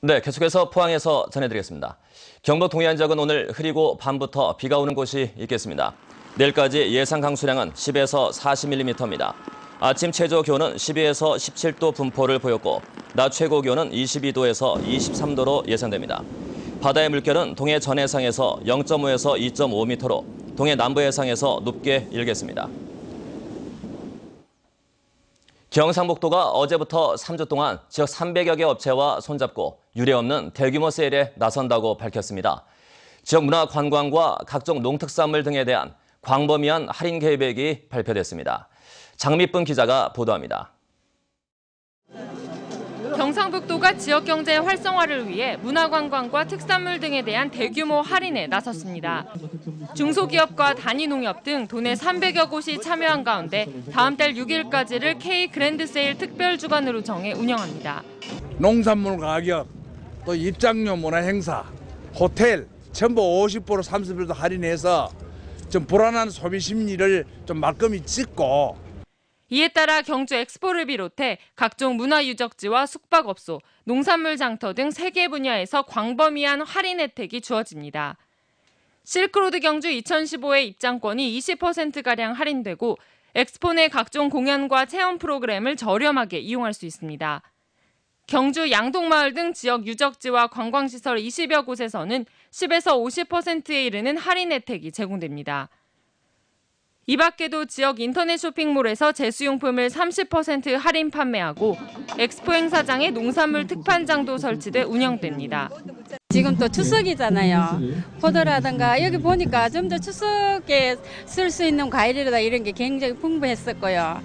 네, 계속해서 포항에서 전해드리겠습니다. 경북 동해안 지역은 오늘 흐리고 밤부터 비가 오는 곳이 있겠습니다. 내일까지 예상 강수량은 10에서 40mm입니다. 아침 최저 기온은 12에서 17도 분포를 보였고 낮 최고 기온은 22도에서 23도로 예상됩니다. 바다의 물결은 동해 전해상에서 0.5에서 2.5m로 동해 남부해상에서 높게 일겠습니다. 경상북도가 어제부터 3주 동안 지역 300여 개 업체와 손잡고 유례없는 대규모 세일에 나선다고 밝혔습니다. 지역 문화 관광과 각종 농특산물 등에 대한 광범위한 할인 계획이 발표됐습니다. 장미쁨 기자가 보도합니다. 경상북도가 지역 경제 활성화를 위해 문화관광과 특산물 등에 대한 대규모 할인에 나섰습니다. 중소기업과 단위농협 등 도내 300여 곳이 참여한 가운데 다음 달 6일까지를 K 그랜드 세일 특별 주간으로 정해 운영합니다. 농산물 가격, 또 입장료 문화 행사, 호텔 전부 50% 30% 할인해서 좀 불안한 소비 심리를 좀 말끔히 찍고, 이에 따라 경주 엑스포를 비롯해 각종 문화유적지와 숙박업소, 농산물 장터 등 3개 분야에서 광범위한 할인 혜택이 주어집니다. 실크로드 경주 2015의 입장권이 20%가량 할인되고 엑스포 내 각종 공연과 체험 프로그램을 저렴하게 이용할 수 있습니다. 경주 양동마을 등 지역 유적지와 관광시설 20여 곳에서는 10에서 50%에 이르는 할인 혜택이 제공됩니다. 이 밖에도 지역 인터넷 쇼핑몰에서 제수용품을 30% 할인 판매하고 엑스포 행사장에 농산물 특판장도 설치돼 운영됩니다. 지금 또 추석이잖아요. 포도라든가 여기 보니까 좀 더 추석에 쓸 수 있는 과일이라 이런 게 굉장히 풍부했었고요.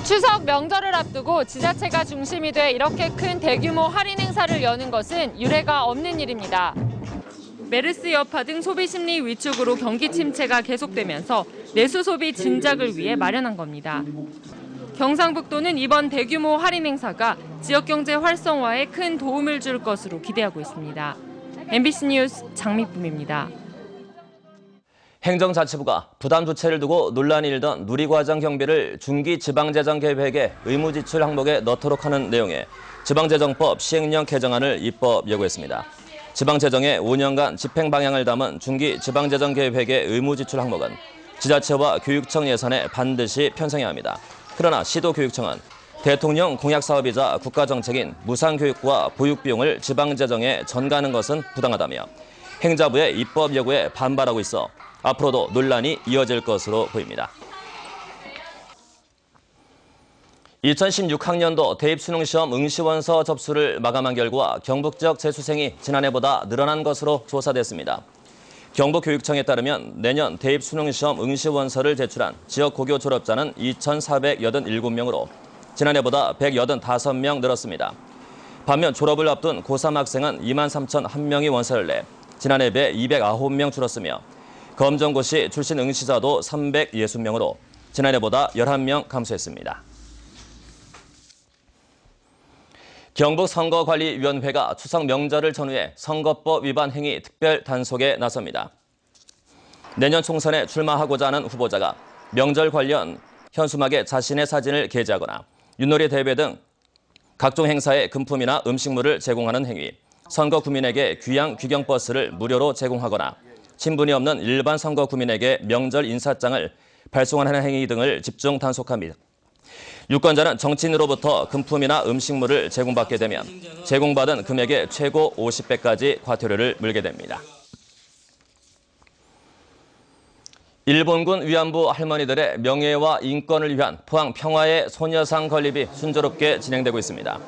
추석 명절을 앞두고 지자체가 중심이 돼 이렇게 큰 대규모 할인 행사를 여는 것은 유례가 없는 일입니다. 메르스 여파 등 소비 심리 위축으로 경기 침체가 계속되면서 내수 소비 진작을 위해 마련한 겁니다. 경상북도는 이번 대규모 할인 행사가 지역 경제 활성화에 큰 도움을 줄 것으로 기대하고 있습니다. MBC 뉴스 장미쁨입니다. 행정자치부가 부담 주체를 두고 논란이 일던 누리과정 경비를 중기 지방재정 계획의 의무 지출 항목에 넣도록 하는 내용의 지방재정법 시행령 개정안을 입법 예고했습니다. 지방재정의 5년간 집행 방향을 담은 중기 지방재정 계획의 의무 지출 항목은 지자체와 교육청 예산에 반드시 편성해야 합니다. 그러나 시도교육청은 대통령 공약 사업이자 국가정책인 무상교육과 보육비용을 지방재정에 전가하는 것은 부당하다며 행자부의 입법 예고에 반발하고 있어 앞으로도 논란이 이어질 것으로 보입니다. 2016학년도 대입수능시험 응시원서 접수를 마감한 결과 경북 지역 재수생이 지난해보다 늘어난 것으로 조사됐습니다. 경북교육청에 따르면 내년 대입수능시험 응시원서를 제출한 지역 고교 졸업자는 2,487명으로 지난해보다 185명 늘었습니다. 반면 졸업을 앞둔 고3 학생은 23,001명이 원서를 내 지난해 비해 209명 줄었으며 검정고시 출신 응시자도 360명으로 지난해보다 11명 감소했습니다. 경북선거관리위원회가 추석 명절을 전후해 선거법 위반 행위 특별 단속에 나섭니다. 내년 총선에 출마하고자 하는 후보자가 명절 관련 현수막에 자신의 사진을 게재하거나 윷놀이 대회 등 각종 행사에 금품이나 음식물을 제공하는 행위, 선거 구민에게 귀양 귀경버스를 무료로 제공하거나 친분이 없는 일반 선거 구민에게 명절 인사장을 발송하는 행위 등을 집중 단속합니다. 유권자는 정치인으로부터 금품이나 음식물을 제공받게 되면 제공받은 금액의 최고 50배까지 과태료를 물게 됩니다. 일본군 위안부 할머니들의 명예와 인권을 위한 포항 평화의 소녀상 건립이 순조롭게 진행되고 있습니다.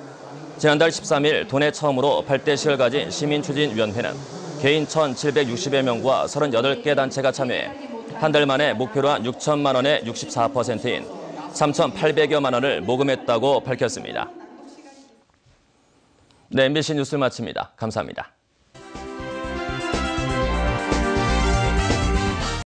지난달 13일 도내 처음으로 발대식을 가진 시민추진위원회는 개인 1,760여 명과 38개 단체가 참여해 한 달 만에 목표로 한 6천만 원의 64%인 3,800여만 원을 모금했다고 밝혔습니다. 네, MBC 뉴스를 마칩니다. 감사합니다.